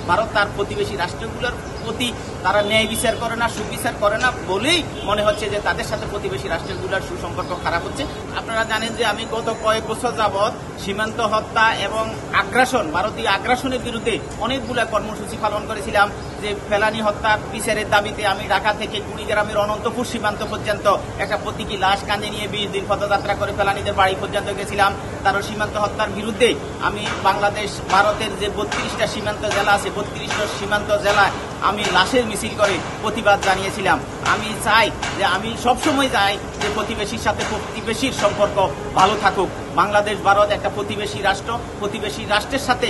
ভারত তার প্রতিবেশী রাষ্ট্রগুলোর প্রতি তারা ন্যায় বিচার করে না, সুবিচার করে না বলেই মনে হচ্ছে যে তাদের সাথে প্রতিবেশী রাষ্ট্রগুলোর সুসম্পর্ক খারাপ হচ্ছে। আপনারা জানেন যে আমি গত কয়েক বছর যাবৎ সীমান্ত হত্যা এবং আগ্রাসন, ভারতীয় আগ্রাসনের বিরুদ্ধে অনেকগুলা কর্মসূচি পালন করেছিলাম। যে ফেলানি হত্যার বিচারের দাবিতে আমি ঢাকা থেকে কুড়িগ্রামের অনন্তপুর সীমান্ত পর্যন্ত একটা প্রতীকী লাশ কাঁধে নিয়ে 20 দিন পদযাত্রা করে ফেলানিদের বাড়ি পর্যন্ত গেছিলাম। তারও সীমান্ত হত্যার বিরুদ্ধে আমি বাংলাদেশ ভারতের যে 32টা সীমান্ত জেলা আছে, 32টা সীমান্ত জেলায় আমি লাশের মিছিল করে প্রতিবাদ জানিয়েছিলাম। আমি চাই যে আমি সবসময় চাই যে প্রতিবেশীর সাথে প্রতিবেশীর সম্পর্ক ভালো থাকুক। বাংলাদেশ ভারত একটা প্রতিবেশী রাষ্ট্র, প্রতিবেশী রাষ্ট্রের সাথে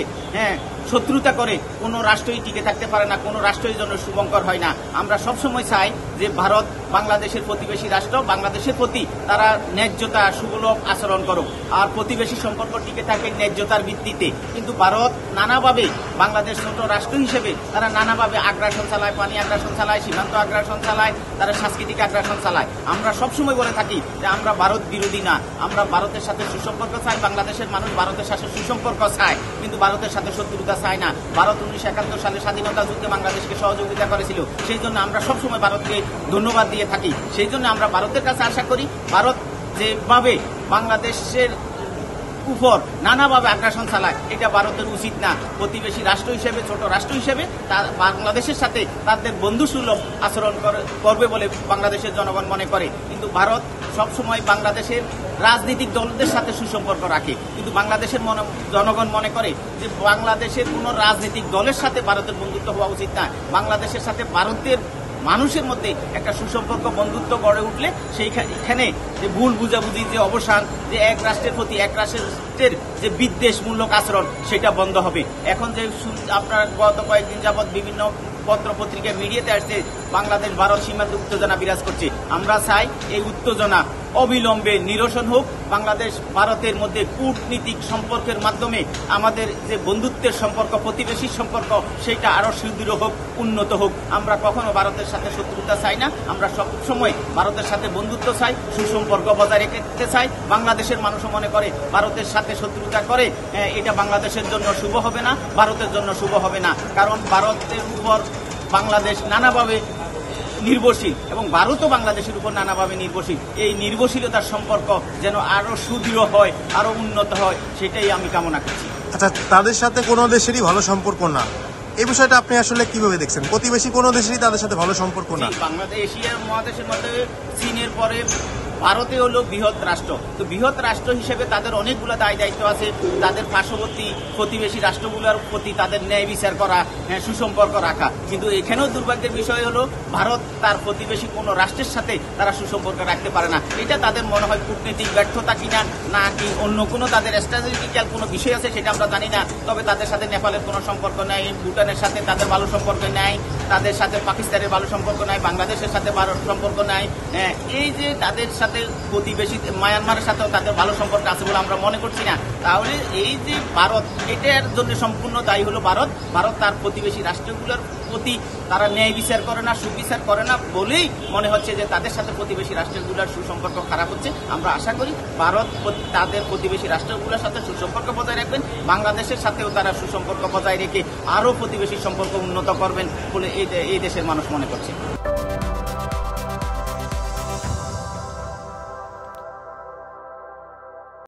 শত্রুতা করে কোনো রাষ্ট্রই টিকে থাকতে পারে না, কোনো রাষ্ট্রের জন্য শুভঙ্কর হয় না। আমরা সবসময় চাই যে ভারত বাংলাদেশের প্রতিবেশী রাষ্ট্র, বাংলাদেশের প্রতি তারা ন্যায্যতা সুলভ আচরণ করুক, আর প্রতিবেশী সম্পর্ক টিকে থাকে ন্যায্যতার ভিত্তিতে। কিন্তু ভারত নানাভাবে বাংলাদেশ ছোট রাষ্ট্র হিসেবে তারা নানাভাবে আগ্রাসন চালায়, পানি আগ্রাসন চালায়, সীমান্ত আগ্রাসন চালায়, তারা সাংস্কৃতিক আগ্রাসন চালায়। আমরা সবসময় বলে থাকি যে আমরা ভারত বিরোধী না, আমরা ভারতের সাথে সুসম্পর্ক চাই, বাংলাদেশের মানুষ ভারতের সাথে সুসম্পর্ক চায়, কিন্তু ভারতের সাথে শত্রুতা চায় না। ভারত 1971 সালে স্বাধীনতা যুদ্ধে বাংলাদেশকে সহযোগিতা করেছিল, সেই জন্য আমরা সবসময় ভারতকে ধন্যবাদ দিয়ে থাকি। সেই জন্য আমরা ভারতের কাছে আশা করি ভারত যেভাবে বাংলাদেশের উপর নানাভাবে আগ্রাসন চালায়, এটা ভারতের উচিত না। প্রতিবেশী রাষ্ট্র হিসেবে, ছোট রাষ্ট্র হিসেবে বাংলাদেশের সাথে তাদের বন্ধুসুলভ আচরণ করবে বলে বাংলাদেশের জনগণ মনে করে। কিন্তু ভারত সবসময় বাংলাদেশের রাজনৈতিক দলদের সাথে সুসম্পর্ক রাখে, কিন্তু বাংলাদেশের জনগণ মনে করে যে বাংলাদেশের কোনো রাজনৈতিক দলের সাথে ভারতের বন্ধুত্ব হওয়া উচিত না। বাংলাদেশের সাথে ভারতের মানুষের মধ্যে একটা সুসম্পর্ক, বন্ধুত্ব গড়ে উঠলে সেইখানে যে ভুল বুঝাবুঝি, যে অবসান, যে এক রাষ্ট্রের প্রতি এক রাষ্ট্রের যে বিদ্বেষমূলক আচরণ, সেটা বন্ধ হবে। এখন যে আপনার গত কয়েকদিন যাবৎ বিভিন্ন পত্র পত্রিকায় মিডিয়াতে আসছে বাংলাদেশ ভারত সীমান্ত উত্তেজনা বিরাজ করছে, আমরা চাই এই উত্তেজনা অবিলম্বে নিরসন হোক। বাংলাদেশ ভারতের মধ্যে কূটনীতিক সম্পর্কের মাধ্যমে আমাদের যে বন্ধুত্বের সম্পর্ক, প্রতিবেশীর সম্পর্ক, সেটা আরো সুদৃঢ় হোক, উন্নত হোক। আমরা কখনো ভারতের সাথে শত্রুতা চাই না, আমরা সবসময় ভারতের সাথে বন্ধুত্ব চাই, সুসম্পর্ক বজায় রেখে চাই। বাংলাদেশের মানুষও মনে করে ভারতের সাথে শত্রুতা করে এটা বাংলাদেশের জন্য শুভ হবে না, ভারতের জন্য শুভ হবে না। কারণ ভারতের উপর বাংলাদেশ নানাভাবে নির্ভরশীল এবং ভারতও বাংলাদেশের উপর নানাভাবে নির্ভরশীল। এই নির্ভরশীলতার সম্পর্ক যেন আরো সুদৃঢ় হয়, আরো উন্নত হয়, সেটাই আমি কামনা করছি। আচ্ছা, তাদের সাথে কোনো দেশেরই ভালো সম্পর্ক না, এই বিষয়টা আপনি আসলে কিভাবে দেখছেন? প্রতিবেশী কোনো দেশেরই তাদের সাথে ভালো সম্পর্ক না। বাংলাদেশ এশিয়ার মহাদেশের মধ্যে চীনের পরে ভারতে হলো বৃহৎ রাষ্ট্র। তো বৃহৎ রাষ্ট্র হিসেবে তাদের অনেকগুলো দায় দায়িত্ব আছে। তাদের পার্শ্ববর্তী প্রতিবেশী রাষ্ট্রগুলোর প্রতি তাদের ন্যায় বিচার করা, সুসম্পর্ক রাখা। কিন্তু এখানেও দুর্ভাগ্যের বিষয় হলো ভারত তার প্রতিবেশী কোনো রাষ্ট্রের সাথে তারা সুসম্পর্ক রাখতে পারে না। এটা তাদের মনে হয় কূটনৈতিক ব্যর্থতা কিনা, নাকি অন্য কোনো তাদের স্ট্র্যাটেজিক্যাল কোনো বিষয় আছে, সেটা আমরা জানি না। তবে তাদের সাথে নেপালের কোনো সম্পর্ক নাই, ভুটানের সাথে তাদের ভালো সম্পর্ক নাই, তাদের সাথে পাকিস্তানের ভালো সম্পর্ক নাই, বাংলাদেশের সাথে ভালো সম্পর্ক নাই। এই যে তাদের সাথে প্রতিবেশী মায়ানমারের সাথেও তাদের ভালো সম্পর্ক আছে বলে আমরা মনে করছি না। তাহলে এই যে ভারত, এটার জন্য সম্পূর্ণ দায়ী হলো ভারত। ভারত তার প্রতিবেশী রাষ্ট্রগুলোর প্রতি তারা ন্যায় বিচার করে না, সুবিচার করে না বলেই মনে হচ্ছে যে তাদের সাথে প্রতিবেশী রাষ্ট্রগুলোর সুসম্পর্ক খারাপ হচ্ছে। আমরা আশা করি ভারত তাদের প্রতিবেশী রাষ্ট্রগুলোর সাথে সুসম্পর্ক বজায় রাখবেন, বাংলাদেশের সাথেও তারা সুসম্পর্ক বজায় রেখে আরও প্রতিবেশী সম্পর্ক উন্নত করবেন বলে এই দেশের মানুষ মনে করছে।